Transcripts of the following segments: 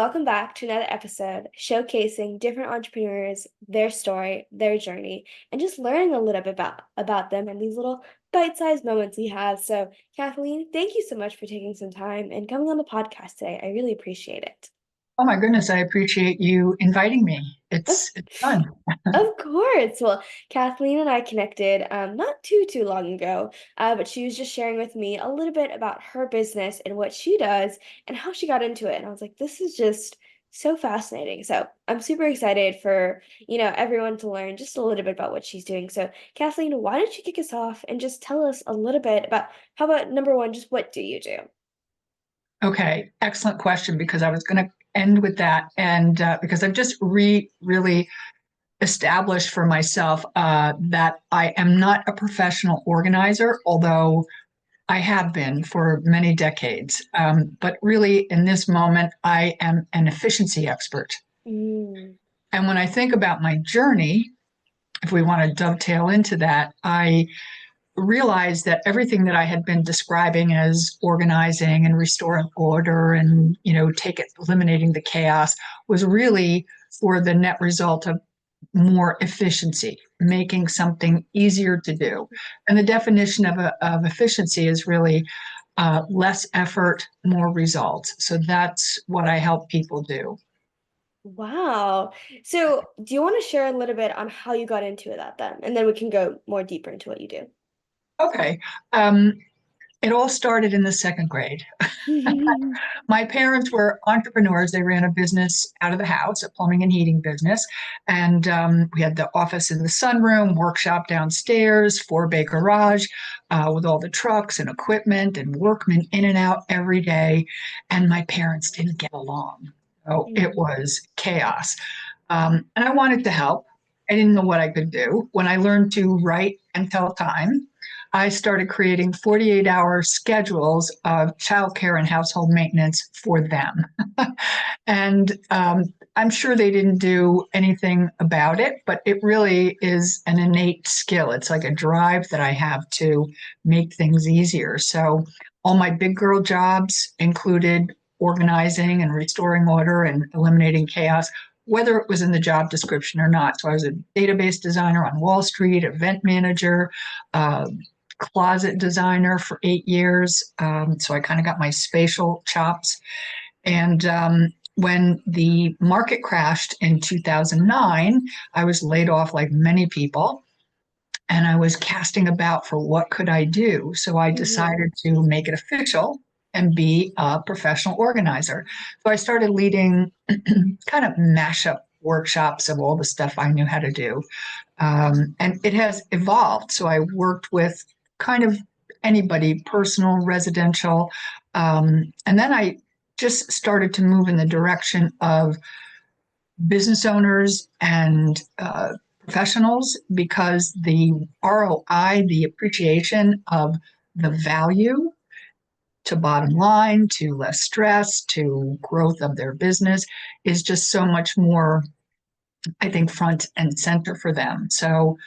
welcome back to another episode showcasing different entrepreneurs, their story, their journey, and just learning a little bit about them and these little bite-sized moments we have. So, Kathleen, thank you so much for taking some time and coming on the podcast today. I really appreciate it. Oh my goodness, I appreciate you inviting me. Of, It's fun. of course. Well, Kathleen and I connected not too long ago, but she was just sharing with me a little bit about her business and what she does and how she got into it. And I was like, this is just so fascinating. So I'm super excited for, everyone to learn just a little bit about what she's doing. So Kathleen, why don't you kick us off and just tell us a little bit about how about number one, just what do you do? Okay, excellent question because I was going to end with that. And because I've just really established for myself that I am not a professional organizer, although I have been for many decades. But really, in this moment, I am an efficiency expert. Mm, And when I think about my journey, if we want to dovetail into that, I realized that everything that I had been describing as organizing and restoring order and, eliminating the chaos was really for the net result of more efficiency, making something easier to do. And the definition of efficiency is really less effort, more results. So that's what I help people do. wow. So do you want to share a little bit on how you got into that then? And then we can go more deeper into what you do. Okay. Um, it all started in the second grade. My parents were entrepreneurs. They ran a business out of the house, a plumbing and heating business. And we had the office in the sunroom, workshop downstairs, four-bay garage with all the trucks and equipment and workmen in and out every day. And my parents didn't get along. So it Mm, was chaos. And I wanted to help. I didn't know what I could do. When I learned to write and tell time, I started creating 48-hour schedules of childcare and household maintenance for them. And I'm sure they didn't do anything about it, but it really is an innate skill. It's like a drive that I have to make things easier. So all my big girl jobs included organizing and restoring order and eliminating chaos, whether it was in the job description or not. So I was a database designer on Wall Street, event manager, uh, closet designer for 8 years. So I kind of got my spatial chops. And when the market crashed in 2009, I was laid off like many people. And I was casting about for what could I do. So I mhm. decided to make it official and be a professional organizer. So I started leading kind of mashup workshops of all the stuff I knew how to do. And it has evolved. So I worked with kind of anybody, personal, residential. And then I just started to move in the direction of business owners and professionals because the ROI, the appreciation of the value to bottom line, to less stress, to growth of their business is just so much more, I think, front and center for them. So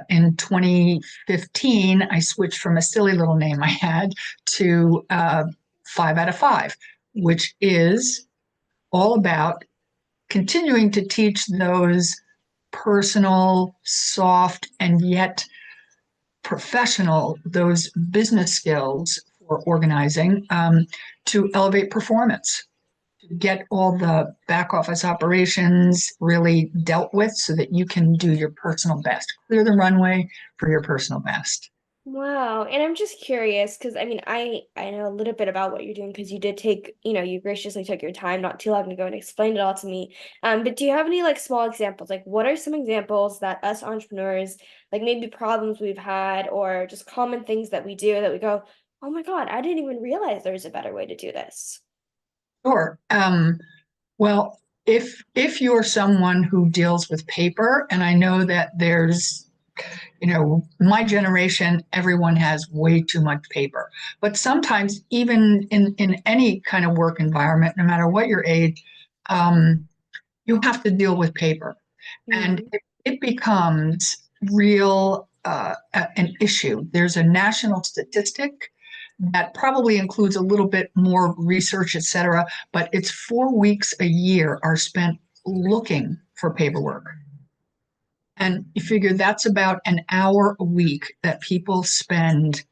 in 2015, I switched from a silly little name I had to 5 out of 5, which is all about continuing to teach those personal, soft, and yet professional, those business skills for organizing to elevate performance, to get all the back office operations really dealt with so that you can do your personal best, clear the runway for your personal best. Wow. And I'm just curious because I mean, I know a little bit about what you're doing because you did take, you graciously took your time not too long ago and explained it all to me. But do you have any like small examples? Like what are some examples that us entrepreneurs, like maybe problems we've had or just common things that we do that we go, "Oh my God, I didn't even realize there's a better way to do this." Sure. Well, if you're someone who deals with paper, and I know that there's, my generation, everyone has way too much paper. But sometimes, even in any kind of work environment, no matter what your age, um, you have to deal with paper. And Mm, it becomes real an issue. There's a national statistic that probably includes a little bit more research, et cetera, but it's 4 weeks a year are spent looking for paperwork. And you figure that's about an hour a week that people spend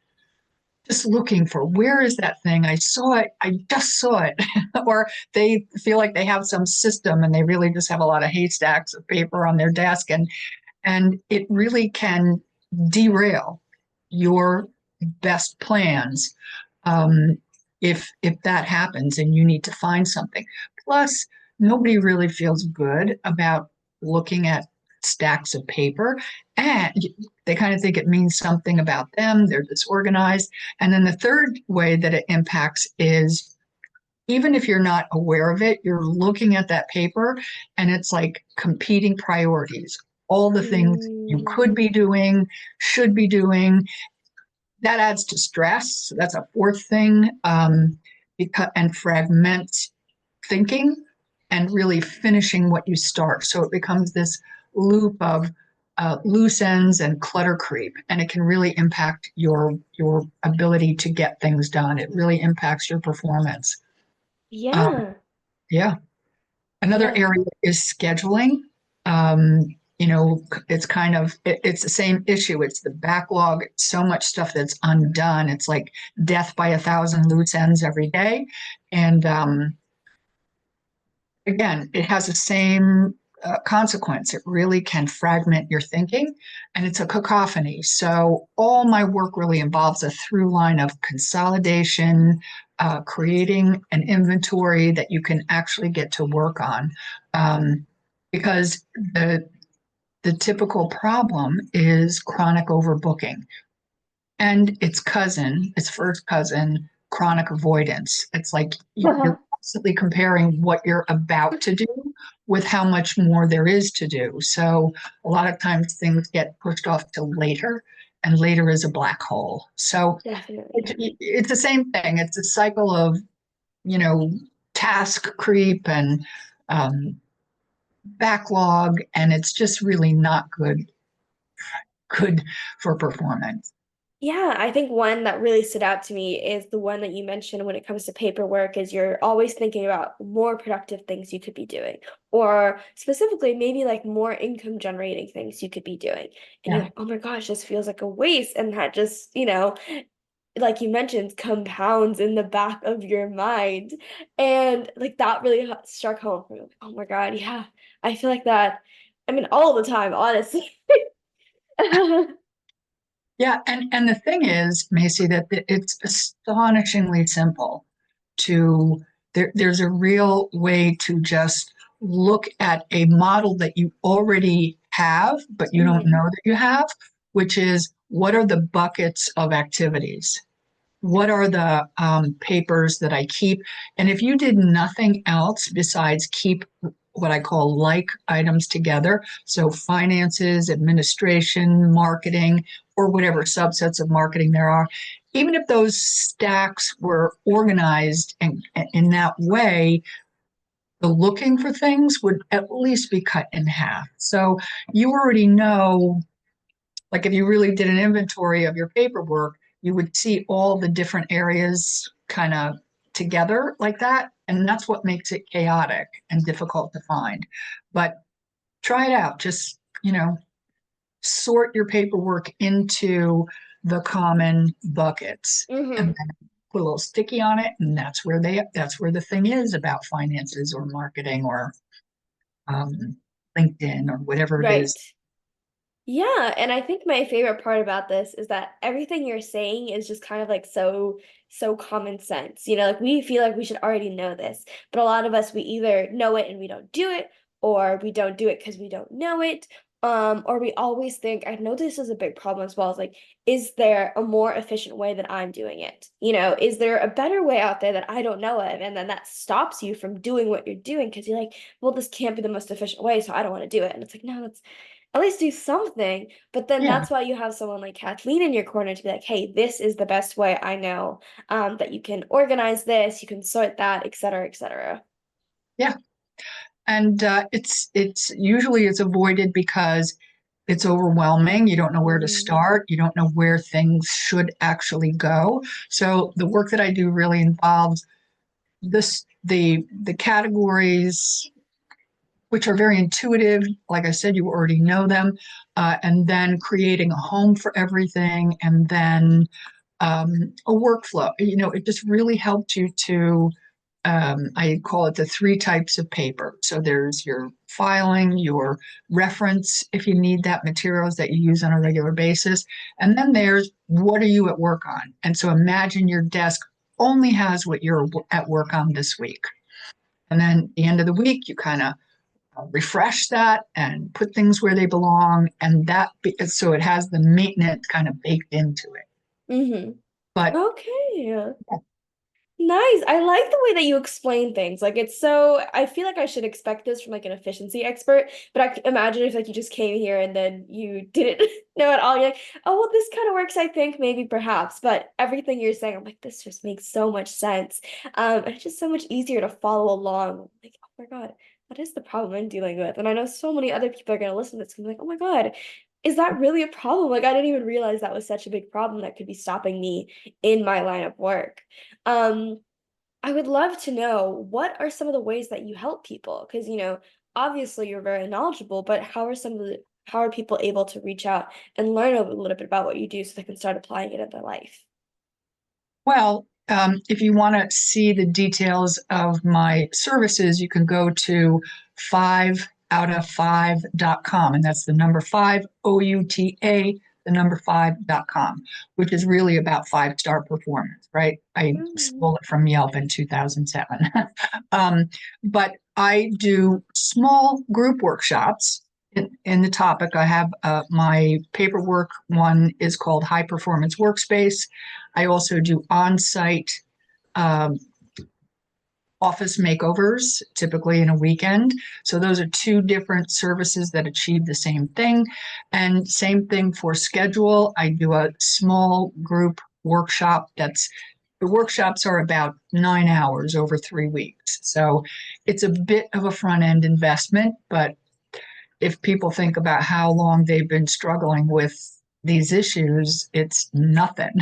just looking for, where is that thing? I saw it. I just saw it. Or they feel like they have some system and they really just have a lot of haystacks of paper on their desk. And it really can derail your best plans, if that happens and you need to find something. Plus, nobody really feels good about looking at stacks of paper, and they kind of think it means something about them. They're disorganized. And then the third way that it impacts is, even if you're not aware of it, you're looking at that paper and it's like competing priorities, all the things you Mm, could be doing, should be doing. That adds to stress. That's a fourth thing, because and fragments thinking and really finishing what you start. So it becomes this loop of loose ends and clutter creep, and it can really impact your ability to get things done. It really impacts your performance. Um, yeah. yeah. Another Yeah. area is scheduling. Um, it's kind of it's the same issue. It's the backlog. So much stuff that's undone. It's like death by a thousand loose ends every day. And again, it has the same consequence. It really can fragment your thinking, and it's a cacophony. So all my work really involves a through line of consolidation, creating an inventory that you can actually get to work on, because the typical problem is chronic overbooking and its first cousin, chronic avoidance. It's like you're constantly comparing what you're about to do with how much more there is to do. So a lot of times things get pushed off to later, and later is a black hole. So Definitely. it's the same thing. It's a cycle of, you know, task creep and um, backlog, and it's just really not good for performance. Yeah, I think one that really stood out to me is the one that you mentioned when it comes to paperwork is you're always thinking about more productive things you could be doing, or specifically maybe like more income generating things you could be doing. And you're Yeah. like, oh my gosh, this feels like a waste. And that just, like you mentioned, compounds in the back of your mind. And like that really struck home for me. Like, oh my God, yeah, I feel like that. I mean, all the time, honestly. Yeah, and the thing is, Macy, that it's astonishingly simple to there's a real way to just look at a model that you already have, but you don't Mhm. know that you have, which is, what are the buckets of activities? What are the papers that I keep? And if you did nothing else besides keep what I call like items together, so finances, administration, marketing, or whatever subsets of marketing there are, even if those stacks were organized in that way, the looking for things would at least be cut in half. So you already know, like if you really did an inventory of your paperwork, you would see all the different areas kind of together like that. And that's what makes it chaotic and difficult to find. But try it out. Just, sort your paperwork into the common buckets and Mhm. then put a little sticky on it. And that's where the thing is about finances or marketing or um, LinkedIn or whatever it is. Right. Yeah, and I think my favorite part about this is that everything you're saying is just kind of like so common sense. Like we feel like we should already know this, but a lot of us we either know it and we don't do it, or we don't do it because we don't know it. Or we always think, I know this is a big problem as well. It's like, is there a more efficient way that I'm doing it? Is there a better way out there that I don't know of? And then that stops you from doing what you're doing because you're like, well, this can't be the most efficient way, so I don't want to do it. And it's like, no, that's at least do something. But then Yeah. that's why you have someone like Kathleen in your corner to be like, hey, this is the best way I know, that you can organize this, you can sort that, et cetera, et cetera. Yeah. And it's avoided because it's overwhelming. You don't know where to Mm, start. You don't know where things should actually go. So the work that I do really involves the categories, which are very intuitive. Like I said, you already know them, and then creating a home for everything, and then a workflow. It just really helped you to, I call it the three types of paper. So there's your filing, your reference, if you need that, materials that you use on a regular basis. And then there's what are you at work on? And so imagine your desk only has what you're at work on this week. And then at the end of the week, you kind of refresh that and put things where they belong. And so it has the maintenance kind of baked into it. mm-hmm. But Okay. Nice. I like the way that you explain things. Like it's so, I feel like I should expect this from like an efficiency expert, but I can imagine if like you just came here and then you didn't know at all. You're like, oh, well, this kind of works, I think, maybe perhaps. But everything you're saying, I'm like, this just makes so much sense. And it's just so much easier to follow along. Like, oh my God, that is the problem I'm dealing with. And I know so many other people are gonna listen to this and be like, oh my God, is that really a problem? Like I didn't even realize that was such a big problem that could be stopping me in my line of work. Um, I would love to know what are some of the ways that you help people? Because, obviously you're very knowledgeable, but how are people able to reach out and learn a little bit about what you do so they can start applying it in their life? Well, if you want to see the details of my services, you can go to 5outof5.com, and that's the number five, OUTA, the number 5.com, which is really about five-star performance, right? I Mm, stole it from Yelp in 2007. um, but I do small group workshops. In the topic, I have my paperwork one is called High Performance Workspace. I also do on-site um, office makeovers, typically in a weekend. So those are two different services that achieve the same thing. And same thing for schedule. I do a small group workshop the workshops are about 9 hours over 3 weeks. So it's a bit of a front end investment, but if people think about how long they've been struggling with these issues, it's nothing.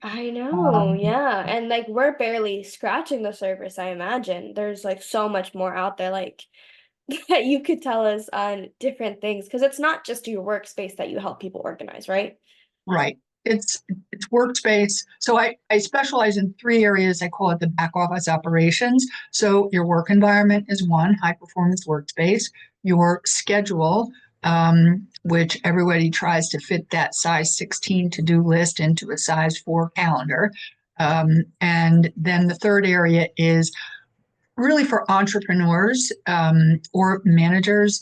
I know, Um, yeah. And like we're barely scratching the surface, I imagine. There's like so much more out there, like that you could tell us on different things, because it's not just your workspace that you help people organize, right? Right. It's workspace. So I specialize in three areas. I call it the back office operations. So your work environment is one, high performance workspace. Your schedule, which everybody tries to fit that size 16 to-do list into a size 4 calendar. And then the third area is really for entrepreneurs or managers,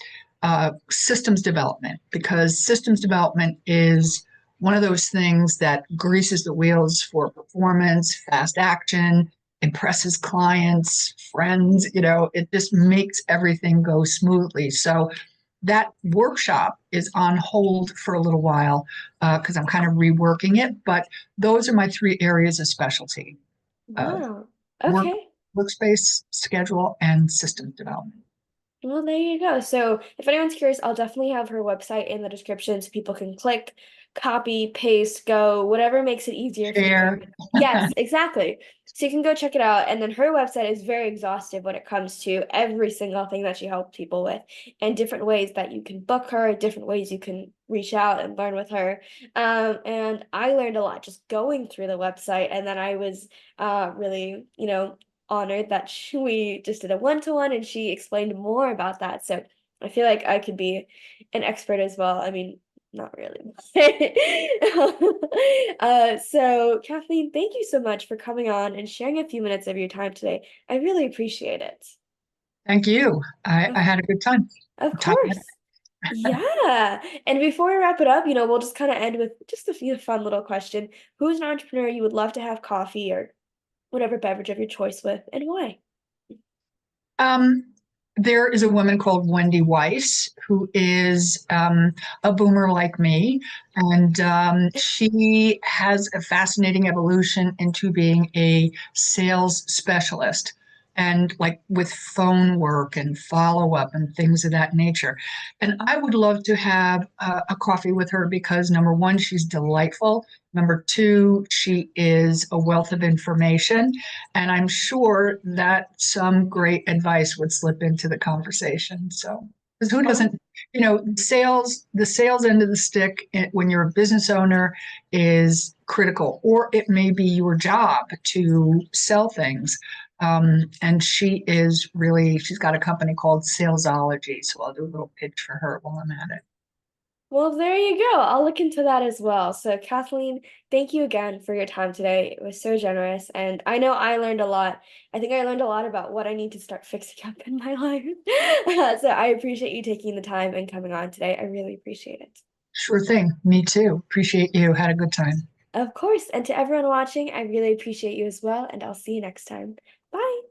systems development, because systems development is one of those things that greases the wheels for performance, fast action, impresses clients, friends, it just makes everything go smoothly. So that workshop is on hold for a little while because I'm kind of reworking it. But those are my three areas of specialty: uh, Wow. work, Okay. workspace, schedule, and systems development. Well, there you go. So if anyone's curious, I'll definitely have her website in the description so people can click, copy, paste, go, whatever makes it easier for you. Share. Yes, exactly. So you can go check it out. And then her website is very exhaustive when it comes to every single thing that she helps people with and different ways that you can book her, different ways you can reach out and learn with her. And I learned a lot just going through the website. And then I was really, honored that we just did a one-to-one and she explained more about that. So I feel like I could be an expert as well. I mean, not really. So Kathleen, thank you so much for coming on and sharing a few minutes of your time today. I really appreciate it. Thank you. I Of, had a good time. of Talk. course. Yeah. And before we wrap it up, we'll just kind of end with just a few fun little question. Who's an entrepreneur you would love to have coffee or whatever beverage of your choice with, and why? Um, there is a woman called Wendy Weiss who is a boomer like me, and she has a fascinating evolution into being a sales specialist. and like with phone work and follow up and things of that nature. And I would love to have a coffee with her because number one, she's delightful. Number two, she is a wealth of information. And I'm sure that some great advice would slip into the conversation. So, because who Oh, doesn't, the sales end of the stick when you're a business owner is critical, or it may be your job to sell things. And she's got a company called Salesology. So I'll do a little pitch for her while I'm at it. well, there you go. I'll look into that as well. So, Kathleen, thank you again for your time today. It was so generous. And I know I learned a lot. I think I learned a lot about what I need to start fixing up in my life. So, I appreciate you taking the time and coming on today. I really appreciate it. Sure thing. Me too. Appreciate you. Had a good time. Of course. And to everyone watching, I really appreciate you as well. And I'll see you next time. Bye.